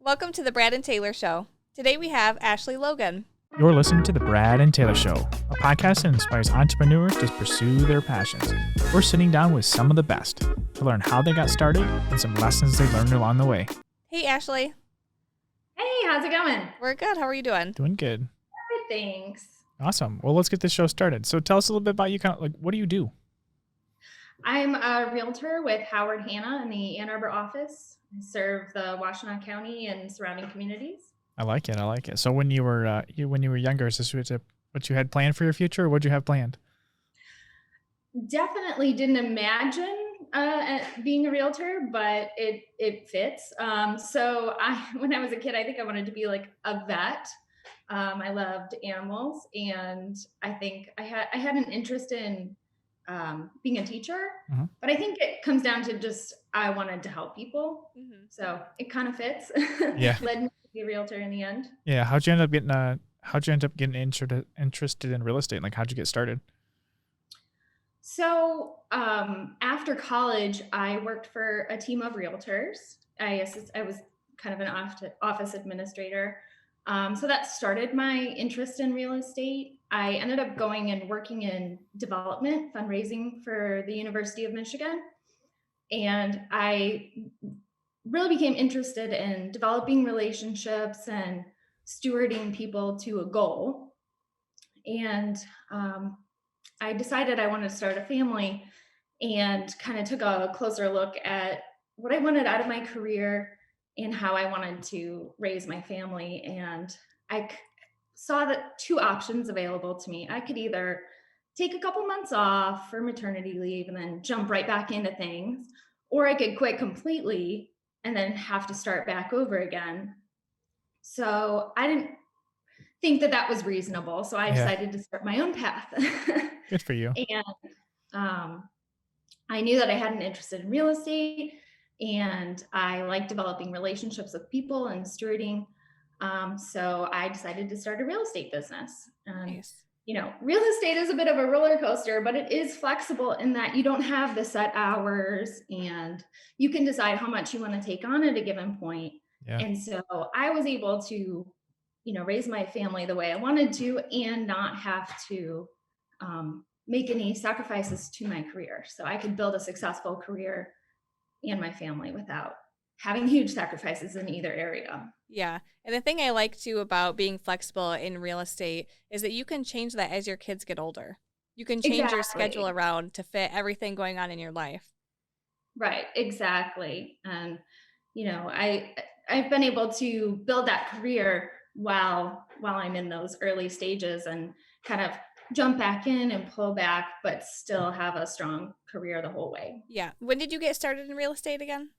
Welcome to the Brad and Taylor Show. Today we have Ashley Logan. You're listening to the Brad and Taylor Show, a podcast that inspires entrepreneurs to pursue their passions. We're sitting down with some of the best to learn how they got started and some lessons they learned along the way. Hey, Ashley. Hey, how's it going? We're good. How are you doing? Doing good. Good, thanks. Awesome. Well, let's get this show started. So tell us a little bit about you. What do you do? I'm a realtor with Howard Hanna in the Ann Arbor office. I serve the Washtenaw County and surrounding communities. I like it. So when you were younger, is this what you had planned for your future, or what did you have planned? Definitely didn't imagine being a realtor, but it fits. So when I was a kid, I think I wanted to be like a vet. I loved animals, and I think I had an interest in being a teacher, but I think it comes down to just I wanted to help people, so it kind of fits. Yeah, led me to be a realtor in the end. Yeah, how'd you end up getting interested in real estate? Like, how'd you get started? So after college, I worked for a team of realtors. I was kind of an office administrator. So that started my interest in real estate. I ended up going and working in development, fundraising for the University of Michigan. And I really became interested in developing relationships and stewarding people to a goal. And I decided I wanted to start a family and kind of took a closer look at what I wanted out of my career and how I wanted to raise my family. And I saw that two options available to me. I could either take a couple months off for maternity leave and then jump right back into things, or I could quit completely and then have to start back over again. So I didn't think that was reasonable. So I decided to start my own path. Good for you. And I knew that I had an interest in real estate, and I like developing relationships with people and stewarding. So I decided to start a real estate business. Nice. Real estate is a bit of a roller coaster, but it is flexible in that you don't have the set hours and you can decide how much you want to take on at a given point. Yeah. And so I was able to, raise my family the way I wanted to and not have to make any sacrifices to my career. So I could build a successful career and my family without having huge sacrifices in either area. Yeah. And the thing I like too about being flexible in real estate is that you can change that as your kids get older. You can change your schedule around to fit everything going on in your life. Right. Exactly. And, I've been able to build that career while I'm in those early stages and kind of jump back in and pull back, but still have a strong career the whole way. Yeah. When did you get started in real estate again?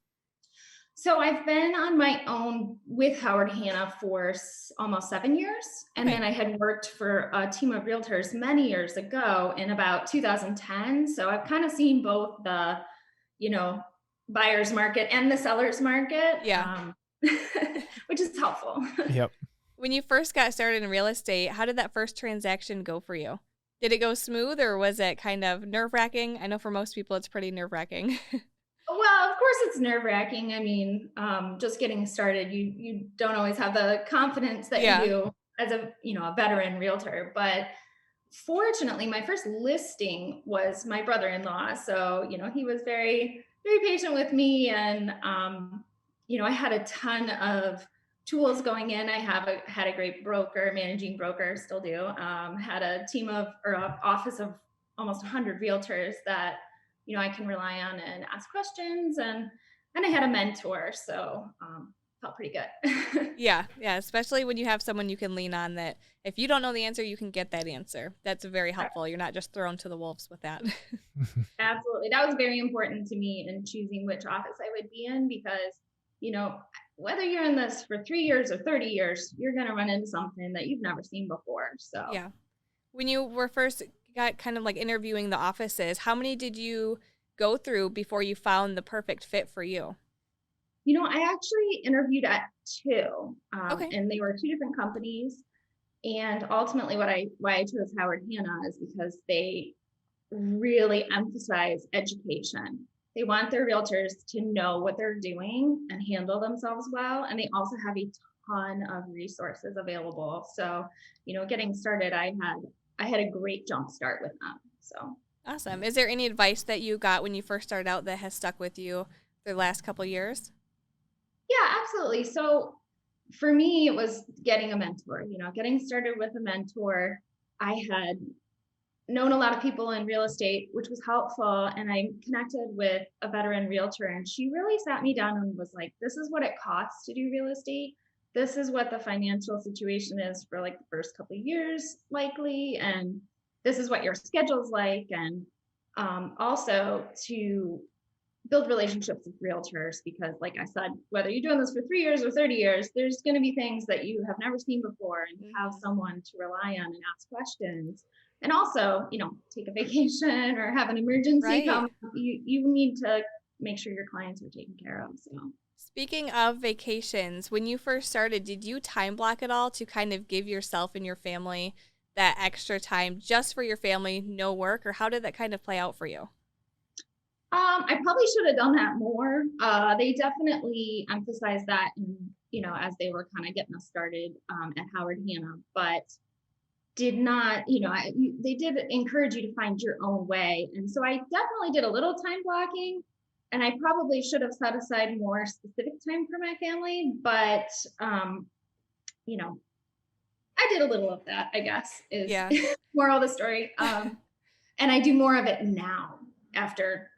So I've been on my own with Howard Hanna for almost 7 years. And then I had worked for a team of realtors many years ago in about 2010. So I've kind of seen both the, buyer's market and the seller's market. Yeah. Which is helpful. Yep. When you first got started in real estate, how did that first transaction go for you? Did it go smooth or was it kind of nerve-wracking? I know for most people it's pretty nerve-wracking. Well, of course it's nerve-wracking. I mean, just getting started, you don't always have the confidence that you do as a veteran realtor. But fortunately, my first listing was my brother-in-law. So, he was very, very patient with me. And, I had a ton of tools going in. I had a great broker, managing broker, still do. Had a team of office of almost 100 realtors that I can rely on and ask questions, and I had a mentor, so felt pretty good. Yeah, especially when you have someone you can lean on that if you don't know the answer, you can get that answer. That's very helpful. You're not just thrown to the wolves with that. Absolutely. That was very important to me in choosing which office I would be in because, whether you're in this for 3 years or 30 years, you're going to run into something that you've never seen before. So yeah. When you were first got kind of like interviewing the offices, how many did you go through before you found the perfect fit for you? I actually interviewed at 2, and they were 2 different companies. And ultimately why I chose Howard Hanna is because they really emphasize education. They want their realtors to know what they're doing and handle themselves well. And they also have a ton of resources available. So, getting started, I had a great jump start with them. So Awesome. Is there any advice that you got when you first started out that has stuck with you the last couple years? yeah, absolutely. So for me, it was getting a mentor, getting started with a mentor. I had known a lot of people in real estate, which was helpful. And I connected with a veteran realtor, and she really sat me down and was like, this is what it costs to do real estate. This is what the financial situation is for like the first couple of years, likely. And this is what your schedule's like. And also to build relationships with realtors, because like I said, whether you're doing this for 3 years or 30 years, there's going to be things that you have never seen before, and have someone to rely on and ask questions. And also, take a vacation or have an emergency come. Right. You need to make sure your clients are taken care of. So Speaking of vacations, when you first started, did you time block it all to kind of give yourself and your family that extra time just for your family, no work, or how did that kind of play out for you? I probably should have done that more. They definitely emphasized that, as they were kind of getting us started at Howard Hanna, but did not, they did encourage you to find your own way. And so I definitely did a little time blocking, and I probably should have set aside more specific time for my family, but, I did a little of that, I guess, is Yeah. moral of the story. And I do more of it now after,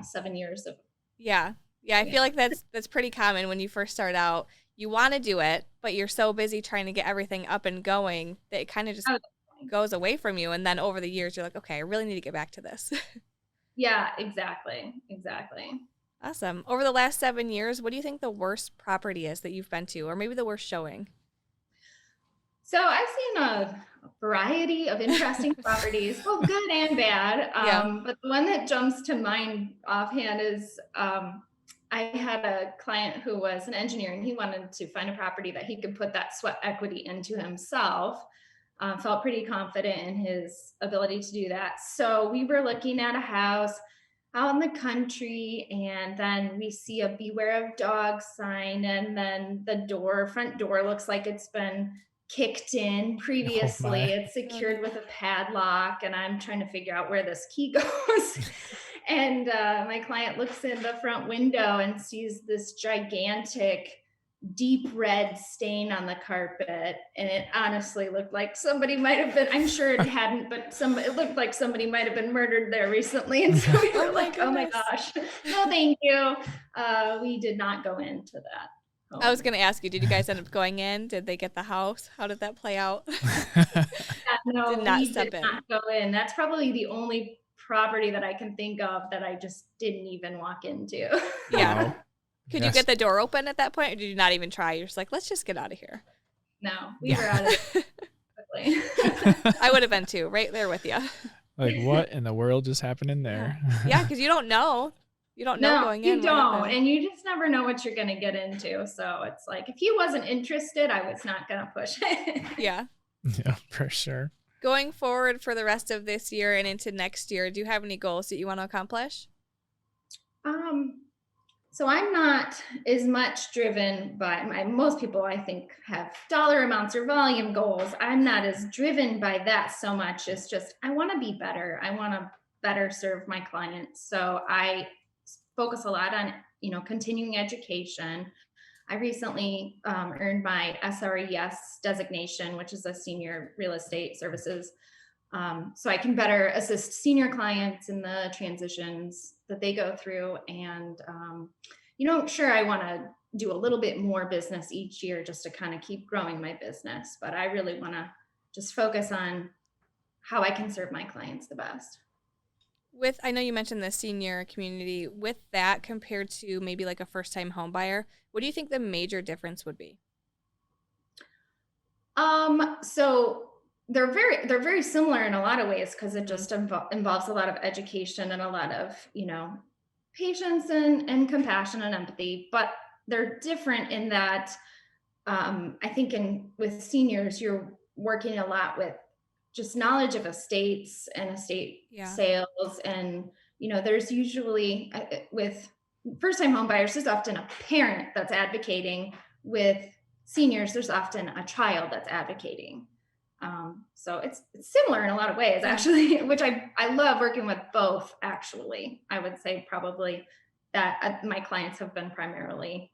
7 years of. Yeah. Yeah, I Yeah. feel like that's pretty common when you first start out. You want to do it, but you're so busy trying to get everything up and going that it kind of just Oh, goes away from you. And then over the years, you're like, okay, I really need to get back to this. yeah, exactly. Exactly. Awesome. Over the last 7 years, what do you think the worst property is that you've been to, or maybe the worst showing? So I've seen a variety of interesting properties, both good and bad. Yeah. But the one that jumps to mind offhand is I had a client who was an engineer, and he wanted to find a property that he could put that sweat equity into himself. Felt pretty confident in his ability to do that. So we were looking at a house out in the country, and then we see a beware of dogs sign, and then the front door looks like it's been kicked in Oh previously. my. It's Oh, secured no. with a padlock, and I'm trying to figure out where this key goes. And my client looks in the front window and sees this gigantic deep red stain on the carpet, and it honestly looked like somebody might have been, I'm sure it hadn't, but it looked like somebody might have been murdered there recently. And so we Oh were my like, oh my goodness. gosh, no thank you. We did not go into that I was home. going to ask you, did you guys end up going in? Did they get the house? How did that play out? Yeah, Did no, not we did step in. not go in. That's probably the only property that I can think of that I just didn't even walk into. Yeah. Wow. Could you Yes. get the door open at that point, or did you not even try? You're just like, let's just get out of here. No, we Yeah. were out of it quickly. I would have been too, right there with you. Like, what in the world just happened in there? Yeah, because you don't know. You don't know No, going you in what don't. happened. And you just never know what you're going to get into. So it's like, if he wasn't interested, I was not going to push it. Yeah. Yeah, for sure. Going forward for the rest of this year and into next year, do you have any goals that you want to accomplish? So I'm not as much driven by most people, I think, have dollar amounts or volume goals. I'm not as driven by that so much. It's just, I want to be better. I want to better serve my clients. So I focus a lot on, continuing education. I recently earned my SRES designation, which is a senior real estate services. So I can better assist senior clients in the transitions that they go through. And, sure, I want to do a little bit more business each year just to kind of keep growing my business. But I really want to just focus on how I can serve my clients the best. I know you mentioned the senior community. With that compared to maybe like a first-time home buyer, what do you think the major difference would be? So they're very similar in a lot of ways, because it just involves a lot of education and a lot of, patience and compassion and empathy. But they're different in that I think with seniors, you're working a lot with just knowledge of estates and estate Yeah. sales, and there's usually with first-time home buyers, there's often a parent that's advocating. With seniors, there's often a child that's advocating. So it's similar in a lot of ways, actually, which I love working with both, actually. I would say probably that my clients have been primarily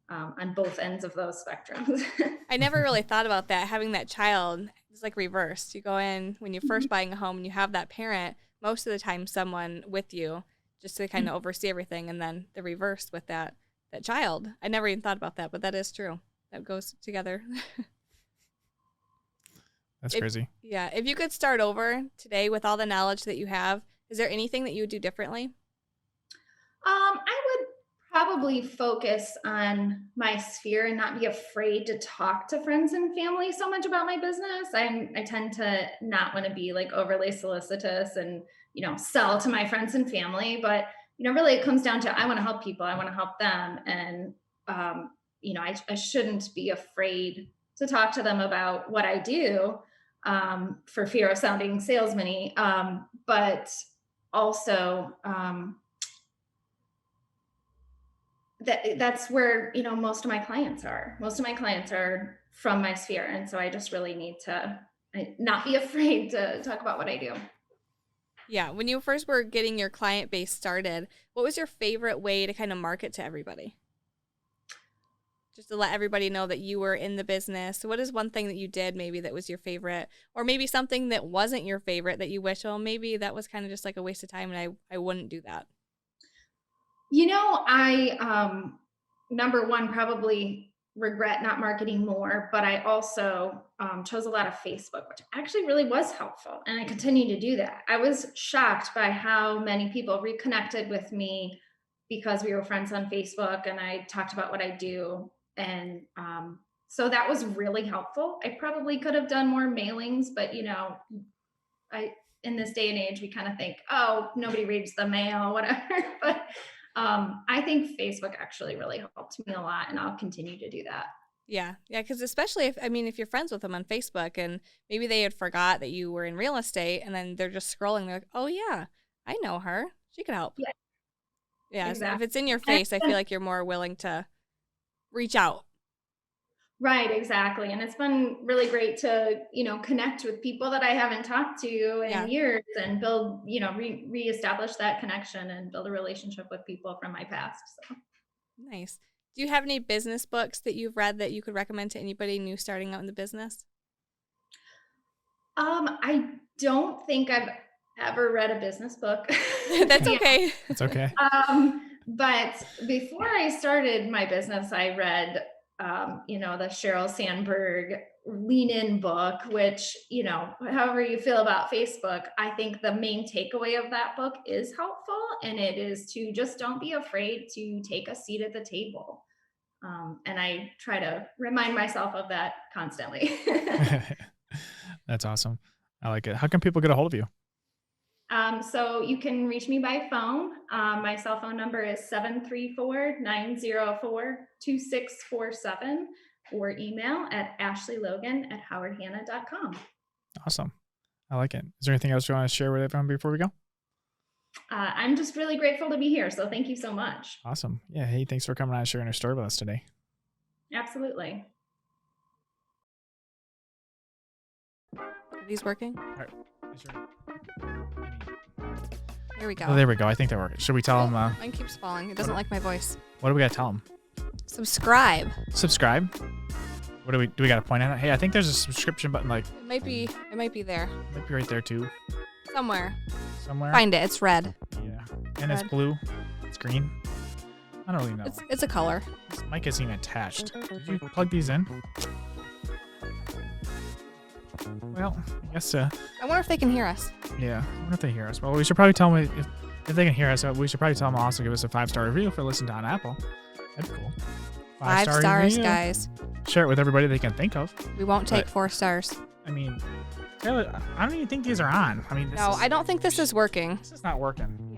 on both ends of those spectrums. I never really thought about that. Having that child is like reversed. You go in when you're first buying a home and you have that parent, most of the time someone with you just to kind of oversee everything, and then the reverse with that child. I never even thought about that, but that is true. That goes together. That's crazy. Yeah. If you could start over today with all the knowledge that you have, is there anything that you would do differently? I would probably focus on my sphere and not be afraid to talk to friends and family so much about my business. I tend to not want to be like overly solicitous and, sell to my friends and family, but, really it comes down to, I want to help people. I want to help them. And, I shouldn't be afraid to talk to them about what I do, for fear of sounding salesman-y. But also, that's where, most of my clients are. Most of my clients are from my sphere. And so I just really need to not be afraid to talk about what I do. Yeah. When you first were getting your client base started, what was your favorite way to kind of market to everybody? Just to let everybody know that you were in the business. So what is one thing that you did maybe that was your favorite, or maybe something that wasn't your favorite that you wish, maybe that was kind of just like a waste of time and I wouldn't do that? I, number one, probably regret not marketing more, but I also chose a lot of Facebook, which actually really was helpful. And I continue to do that. I was shocked by how many people reconnected with me because we were friends on Facebook and I talked about what I do. And so that was really helpful. I probably could have done more mailings, but in this day and age, we kind of think, oh, nobody reads the mail, whatever. But I think Facebook actually really helped me a lot, and I'll continue to do that. Yeah. Yeah. Because especially if you're friends with them on Facebook and maybe they had forgot that you were in real estate and then they're just scrolling, they're like, oh, yeah, I know her. She could help. Yeah. Yeah. Exactly. So if it's in your face, I feel like you're more willing to reach out. Right, exactly. And it's been really great to, connect with people that I haven't talked to in years and build, reestablish that connection and build a relationship with people from my past. So nice. Do you have any business books that you've read that you could recommend to anybody new starting out in the business? I don't think I've ever read a business book. That's okay. That's okay. But before I started my business, I read the Sheryl Sandberg Lean In book, which, however you feel about Facebook, I think the main takeaway of that book is helpful. And it is to just don't be afraid to take a seat at the table. And I try to remind myself of that constantly. That's awesome. I like it. How can people get a hold of you? So you can reach me by phone. My cell phone number is 734-904-2647 or email at ashleylogan@howardhanna.com. Awesome. I like it. Is there anything else you want to share with everyone before we go? I'm just really grateful to be here. So thank you so much. Awesome. Yeah. Hey, thanks for coming on and sharing your story with us today. Absolutely. Are these working? All right. There we go. Oh, there we go. I think that worked. Should we tell them? Mine keeps falling. It doesn't like my voice. What do we got to tell them? Subscribe. Subscribe? What do we got to point at it? Hey, I think there's a subscription button. It might be there. It might be right there too. Somewhere. Find it. It's red. Yeah. And it's blue. It's green. I don't really know. It's a color. This mic isn't even attached. Did you plug these in? Well, I guess. I wonder if they can hear us. Yeah, I wonder if they hear us. Well, we should probably tell them if they can hear us. We should probably tell them also give us a 5-star review if they're listening on Apple. That'd be cool. 5 stars, guys. Share it with everybody they can think of. We won't take 4 stars. I mean, Taylor, I don't even think these are on. I don't think this is working. This is not working.